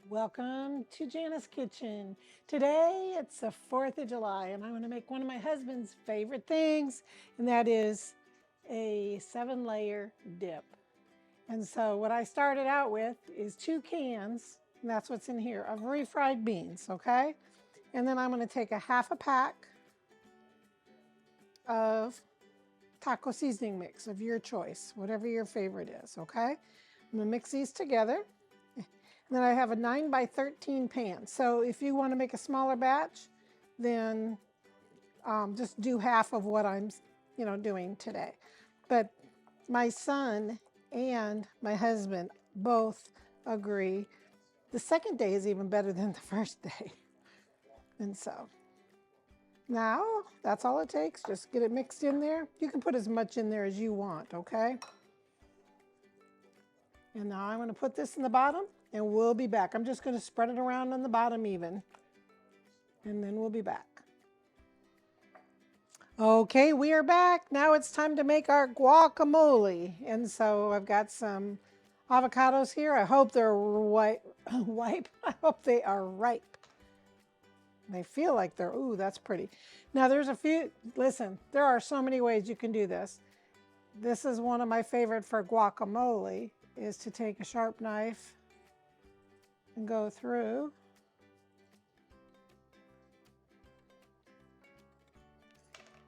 Welcome to Jana's Kitchen. Today it's the 4th of July and I'm going to make one of my husband's favorite things, and that is a 7-layer dip. And so what I started out with is 2 cans, and that's what's in here, of refried beans, okay? And then I'm going to take a half a pack of taco seasoning mix of your choice, whatever your favorite is, okay? I'm going to mix these together. And then I have a 9 by 13 pan. So if you want to make a smaller batch, then just do half of what I'm, doing today. But my son and my husband both agree the second day is even better than the first day. And so now that's all it takes. Just get it mixed in there. You can put as much in there as you want, okay? And now I'm going to put this in the bottom and we'll be back. I'm just going to spread it around on the bottom even, and then we'll be back. Okay, we are back. Now it's time to make our guacamole. And so I've got some avocados here. I hope they're ripe. I hope they are ripe. They feel like they're, ooh, that's pretty. Now there's a few, listen, there are so many ways you can do this. This is one of my favorite for guacamole, is to take a sharp knife and go through.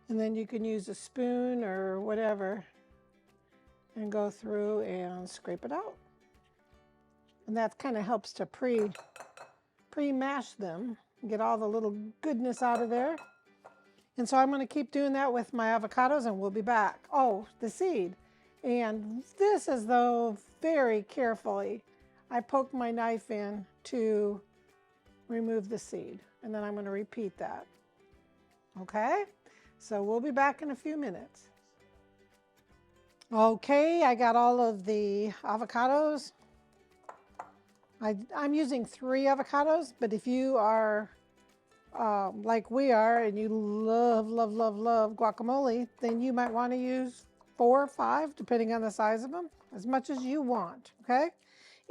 And then you can use a spoon or whatever and go through and scrape it out. And that kind of helps to pre-mash them, get all the little goodness out of there. And so I'm going to keep doing that with my avocados and we'll be back. Oh, the seed. And this is though very carefully. I poked my knife in to remove the seed, and then I'm going to repeat that. Okay? So we'll be back in a few minutes. Okay, I got all of the avocados. I'm using 3 avocados, but if you are like we are and you love guacamole, then you might want to use 4 or 5, depending on the size of them, as much as you want, okay?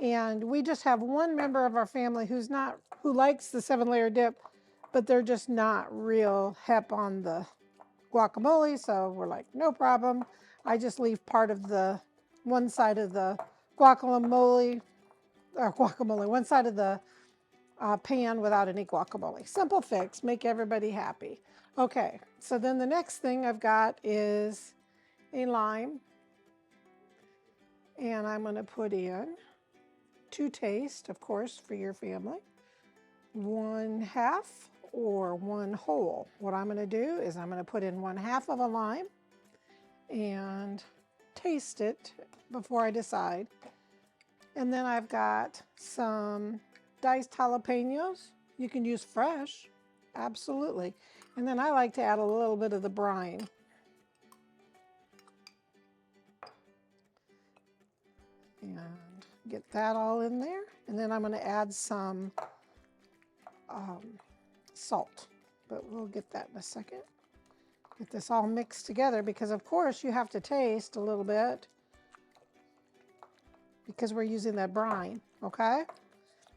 And we just have one member of our family who likes the 7-layer dip, but they're just not real hep on the guacamole, so we're like, no problem. I just leave part of the one side of the guacamole, one side of the pan without any guacamole. Simple fix, make everybody happy. Okay, so then the next thing I've got is a lime, and I'm going to put in, to taste, of course, for your family, 1/2 or 1 whole. What I'm going to do is I'm going to put in 1/2 of a lime and taste it before I decide. And then I've got some diced jalapenos. You can use fresh, absolutely. And then I like to add a little bit of the brine. And get that all in there. And then I'm going to add some salt, but we'll get that in a second. Get this all mixed together because of course you have to taste a little bit because we're using that brine, okay?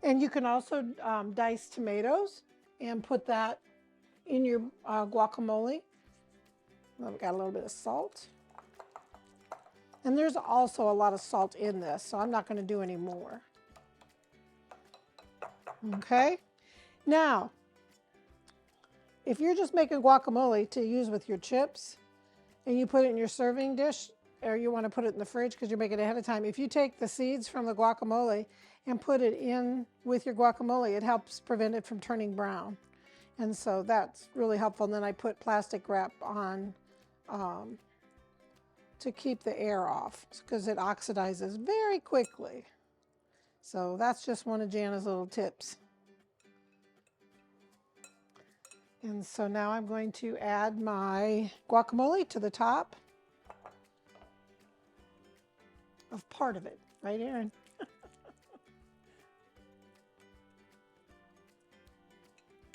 And you can also dice tomatoes and put that in your guacamole. I've got a little bit of salt. And there's also a lot of salt in this, so I'm not going to do any more. Okay? Now, if you're just making guacamole to use with your chips and you put it in your serving dish, or you want to put it in the fridge because you're making it ahead of time, if you take the seeds from the guacamole and put it in with your guacamole, it helps prevent it from turning brown. And so that's really helpful. And then I put plastic wrap on to keep the air off because it oxidizes very quickly. So that's just one of Jana's little tips. And so now I'm going to add my guacamole to the top of part of it, right, Aaron?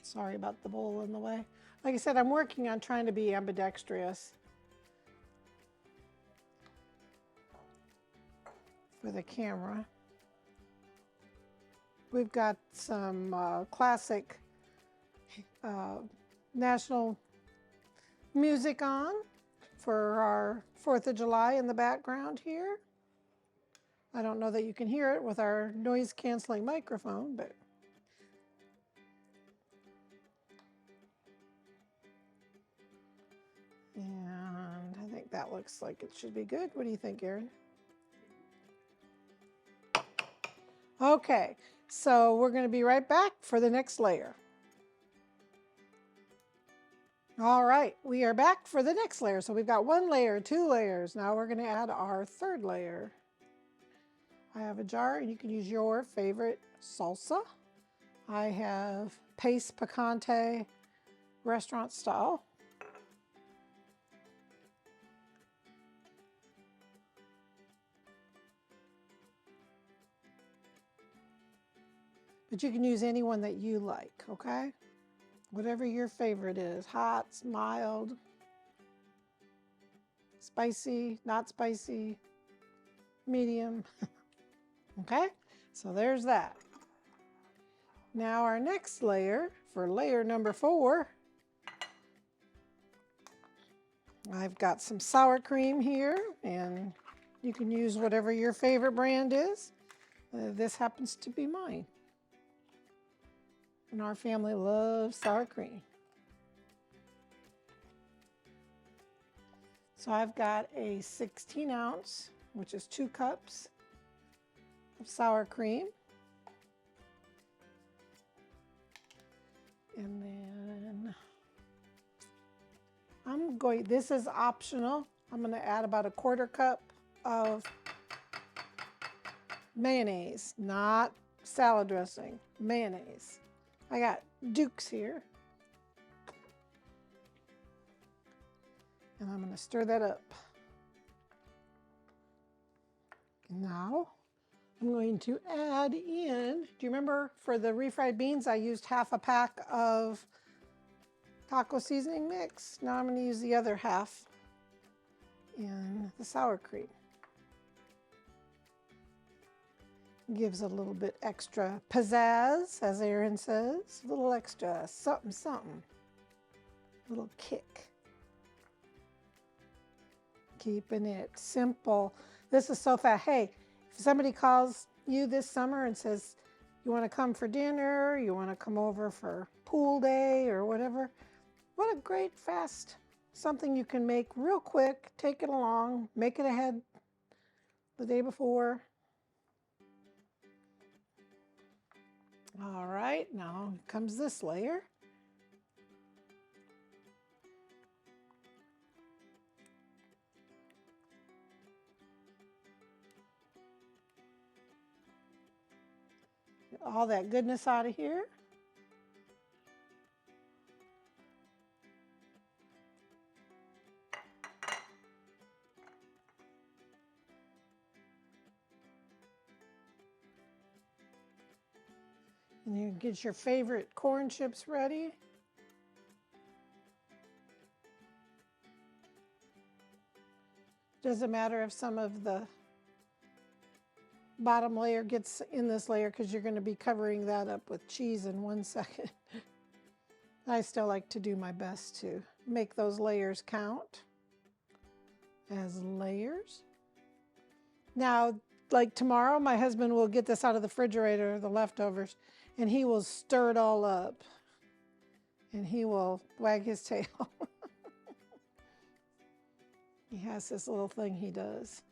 Sorry about the bowl in the way. Like I said, I'm working on trying to be ambidextrous for the camera. we've got some classic national music on for our 4th of July in the background here. I don't know that you can hear it with our noise canceling microphone, but and I think that looks like it should be good. What do you think, Erin? Okay, so we're going to be right back for the next layer. All right, we are back for the next layer. So we've got 1 layer, 2 layers. Now we're going to add our 3rd layer. I have a jar, and you can use your favorite salsa. I have paste picante restaurant style. But you can use any one that you like, okay? Whatever your favorite is, hot, mild, spicy, not spicy, medium. Okay, so there's that. Now our next layer, for layer number 4, I've got some sour cream here, and you can use whatever your favorite brand is. This happens to be mine. And our family loves sour cream. So I've got a 16 ounce, which is 2 cups of sour cream. And then this is optional. I'm going to add about a 1/4 cup of mayonnaise, not salad dressing, mayonnaise. I got Duke's here. And I'm going to stir that up. Now I'm going to add in, do you remember for the refried beans, I used half a pack of taco seasoning mix? Now I'm going to use the other half in the sour cream. Gives a little bit extra pizzazz, as Erin says, a little extra something, something, a little kick. Keeping it simple. This is so fast. Hey, if somebody calls you this summer and says, you want to come for dinner, you want to come over for pool day or whatever, what a great fast, something you can make real quick, take it along, make it ahead the day before. All right, now comes this layer. Get all that goodness out of here. And you get your favorite corn chips ready. Doesn't matter if some of the bottom layer gets in this layer because you're going to be covering that up with cheese in 1 second. I still like to do my best to make those layers count as layers. Now, like tomorrow, my husband will get this out of the refrigerator, the leftovers, and he will stir it all up. And he will wag his tail. He has this little thing he does.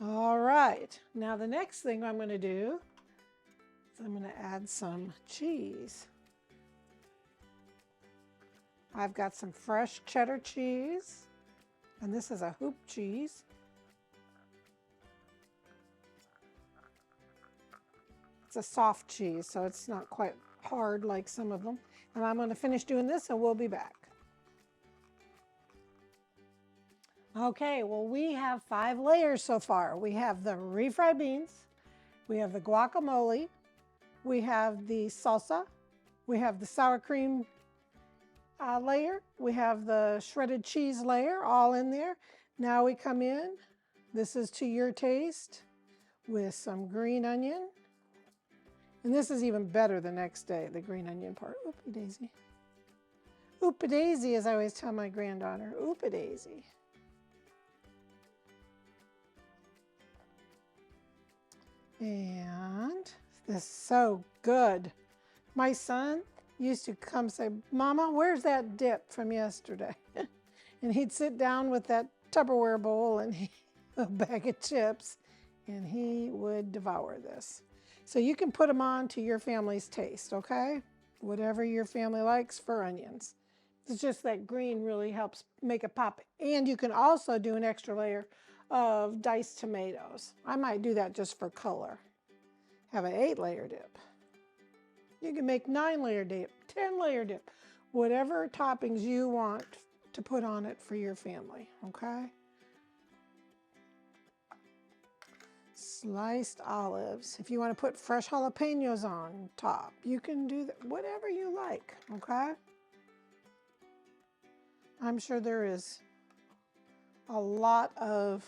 All right, now the next thing I'm going to do is I'm going to add some cheese. I've got some fresh cheddar cheese, and this is a hoop cheese. It's a soft cheese, so it's not quite hard like some of them. And I'm going to finish doing this, and we'll be back. Okay, well, we have 5 layers so far. We have the refried beans, we have the guacamole, we have the salsa, we have the sour cream layer, we have the shredded cheese layer, all in there. Now we come in, this is to your taste. with some green onion. And this is even better the next day, the green onion part. Oopie daisy. Oopie daisy, as I always tell my granddaughter. Oopie daisy. And this is so good. My son used to come say, Mama, where's that dip from yesterday? And he'd sit down with that Tupperware bowl and a bag of chips, and he would devour this. So you can put them on to your family's taste, okay? Whatever your family likes for onions. It's just that green really helps make it pop. And you can also do an extra layer of diced tomatoes. I might do that just for color. Have an 8-layer dip. You can make 9-layer dip, 10-layer dip, whatever toppings you want to put on it for your family, okay? Sliced olives. If you want to put fresh jalapenos on top, you can do that, whatever you like, okay? I'm sure there is a lot of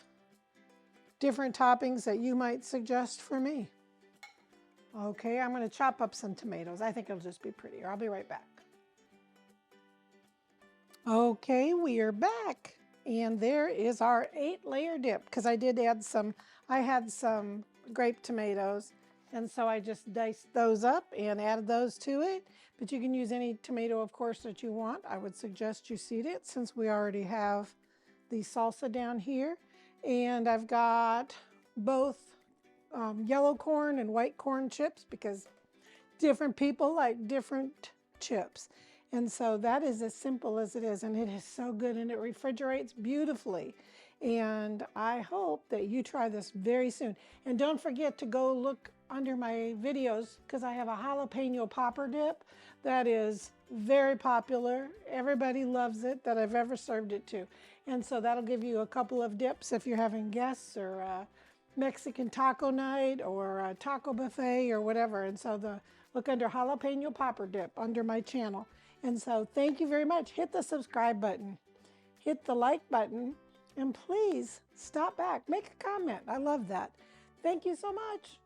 different toppings that you might suggest for me. Okay, I'm going to chop up some tomatoes. I think it'll just be prettier. I'll be right back. Okay, we are back. And there is our 8-layer dip, because I did add I had some grape tomatoes, and so I just diced those up and added those to it. But you can use any tomato, of course, that you want. I would suggest you seed it, since we already have the salsa down here. And I've got both yellow corn and white corn chips, because different people like different chips. And so that is as simple as it is, and it is so good, and it refrigerates beautifully. And I hope that you try this very soon. And don't forget to go look under my videos, because I have a jalapeno popper dip that is very popular. Everybody loves it that I've ever served it to. And so that'll give you a couple of dips if you're having guests, or Mexican taco night, or a taco buffet, or whatever. And so look under jalapeno popper dip under my channel. And so thank you very much. Hit the subscribe button, hit the like button, and please stop back, make a comment. I love that. Thank you so much.